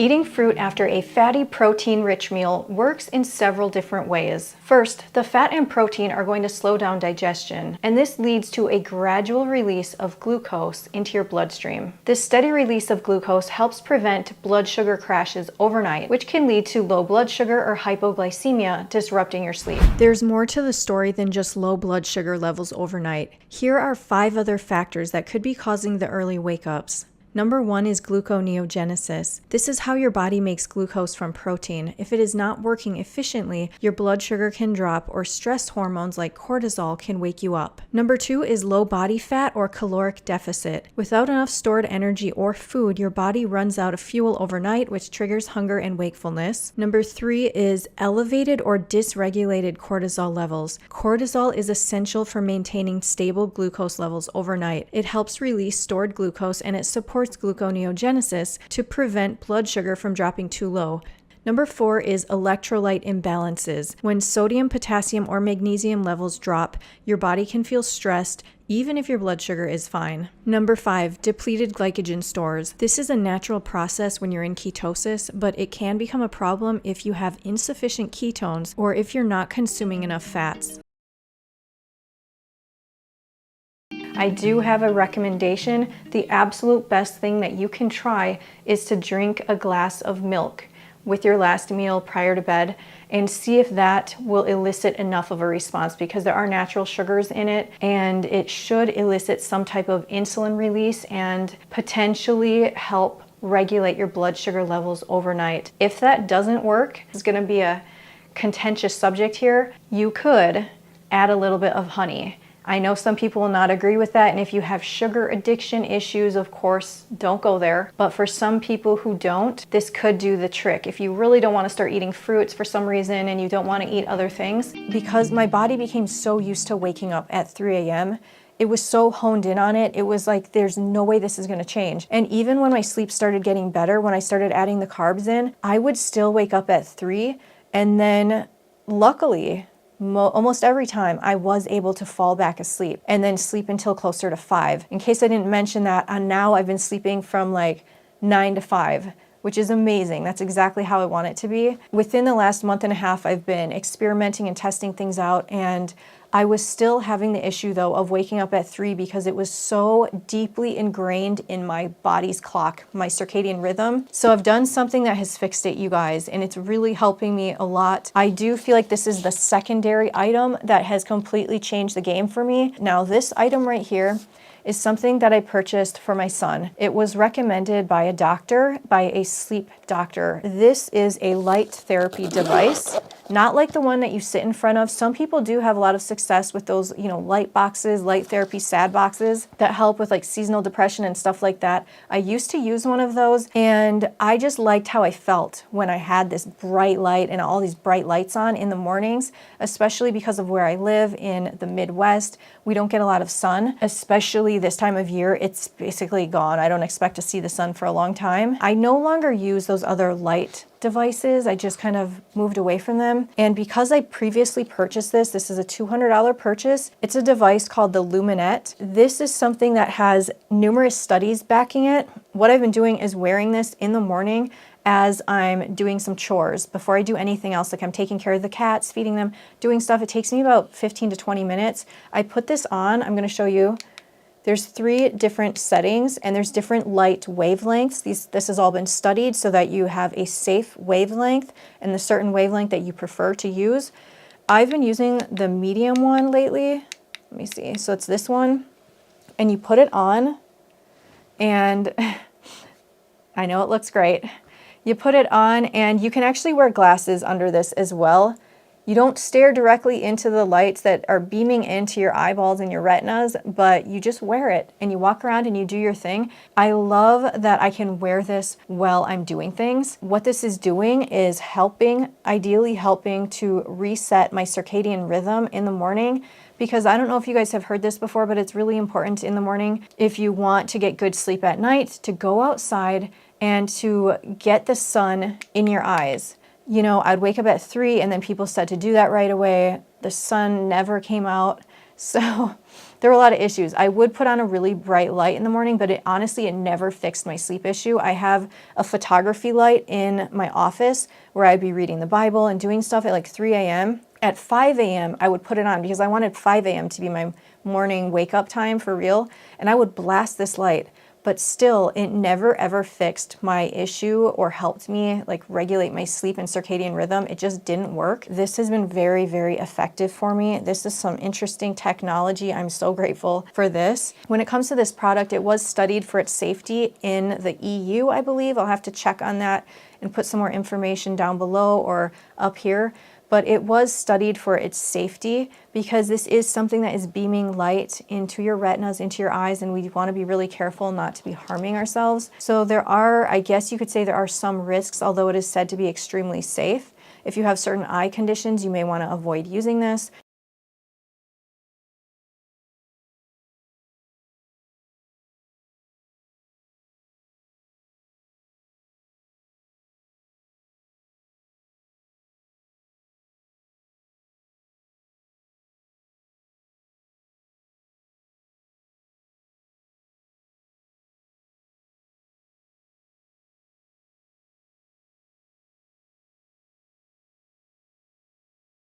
Eating fruit after a fatty, protein-rich meal works in several different ways. First, the fat and protein are going to slow down digestion, and this leads to a gradual release of glucose into your bloodstream. This steady release of glucose helps prevent blood sugar crashes overnight, which can lead to low blood sugar or hypoglycemia, disrupting your sleep. There's more to the story than just low blood sugar levels overnight. Here are 5 other factors that could be causing the early wake-ups. Number 1 is gluconeogenesis. This is how your body makes glucose from protein. If it is not working efficiently, your blood sugar can drop, or stress hormones like cortisol can wake you up. Number 2 is low body fat or caloric deficit. Without enough stored energy or food, your body runs out of fuel overnight, which triggers hunger and wakefulness. Number 3 is elevated or dysregulated cortisol levels. Cortisol is essential for maintaining stable glucose levels overnight. It helps release stored glucose, and it supports gluconeogenesis to prevent blood sugar from dropping too low. Number 4 is electrolyte imbalances. When sodium, potassium, or magnesium levels drop, your body can feel stressed even if your blood sugar is fine. Number 5, depleted glycogen stores. This is a natural process when you're in ketosis, but it can become a problem if you have insufficient ketones or if you're not consuming enough fats. I do have a recommendation. The absolute best thing that you can try is to drink a glass of milk with your last meal prior to bed and see if that will elicit enough of a response, because there are natural sugars in it and it should elicit some type of insulin release and potentially help regulate your blood sugar levels overnight. If that doesn't work, it's going to be a contentious subject here. You could add a little bit of honey. I know some people will not agree with that, and if you have sugar addiction issues, of course, don't go there. But for some people who don't, this could do the trick. If you really don't want to start eating fruits for some reason and you don't want to eat other things, because my body became so used to waking up at 3 a.m., it was so honed in on it. It was like, there's no way this is going to change. And even when my sleep started getting better, when I started adding the carbs in, I would still wake up at 3, and then luckily, almost every time I was able to fall back asleep and then sleep until closer to 5. In case I didn't mention that, now I've been sleeping from like 9 to 5, which is amazing. That's exactly how I want it to be. Within the last month and a half, I've been experimenting and testing things out, and I was still having the issue though of waking up at 3 because it was so deeply ingrained in my body's clock, my circadian rhythm. So I've done something that has fixed it, you guys, and it's really helping me a lot. I do feel like this is the secondary item that has completely changed the game for me. Now this item right here is something that I purchased for my son. It was recommended by a doctor, by a sleep doctor. This is a light therapy device, not like the one that you sit in front of. Some people do have a lot of success with those, light boxes, light therapy SAD boxes that help with like seasonal depression and stuff like that. I used to use one of those, and I just liked how I felt when I had this bright light and all these bright lights on in the mornings, especially because of where I live in the Midwest. We don't get a lot of sun, especially this time of year. It's basically gone. I don't expect to see the sun for a long time. I no longer use those other light devices. I just kind of moved away from them. And because I previously purchased this is a $200 purchase. It's a device called the Luminette. This is something that has numerous studies backing it. What I've been doing is wearing this in the morning as I'm doing some chores. Before I do anything else, like I'm taking care of the cats, feeding them, doing stuff, it takes me about 15 to 20 minutes. I put this on. I'm going to show you. There's 3 different settings, and there's different light wavelengths. This has all been studied so that you have a safe wavelength and the certain wavelength that you prefer to use. I've been using the medium one lately. Let me see. So it's this one, and you put it on, and I know it looks great. You put it on, and you can actually wear glasses under this as well. You don't stare directly into the lights that are beaming into your eyeballs and your retinas, but you just wear it and you walk around and you do your thing. I love that I can wear this while I'm doing things. What this is doing is ideally helping to reset my circadian rhythm in the morning, because I don't know if you guys have heard this before, but it's really important in the morning, if you want to get good sleep at night, to go outside and to get the sun in your eyes. I'd wake up at 3 and then people said to do that right away. The sun never came out. So there were a lot of issues. I would put on a really bright light in the morning, but it never fixed my sleep issue. I have a photography light in my office where I'd be reading the Bible and doing stuff at like 3 a.m. At 5 a.m., I would put it on because I wanted 5 a.m. to be my morning wake up time for real. And I would blast this light, but still it never ever fixed my issue or helped me like regulate my sleep and circadian rhythm. It just didn't work. This has been very, very effective for me. This is some interesting technology. I'm so grateful for this. When it comes to this product, it was studied for its safety in the EU, I believe. I'll have to check on that and put some more information down below or up here. But it was studied for its safety because this is something that is beaming light into your retinas, into your eyes, and we want to be really careful not to be harming ourselves. So there are, I guess you could say there are some risks, although it is said to be extremely safe. If you have certain eye conditions, you may want to avoid using this.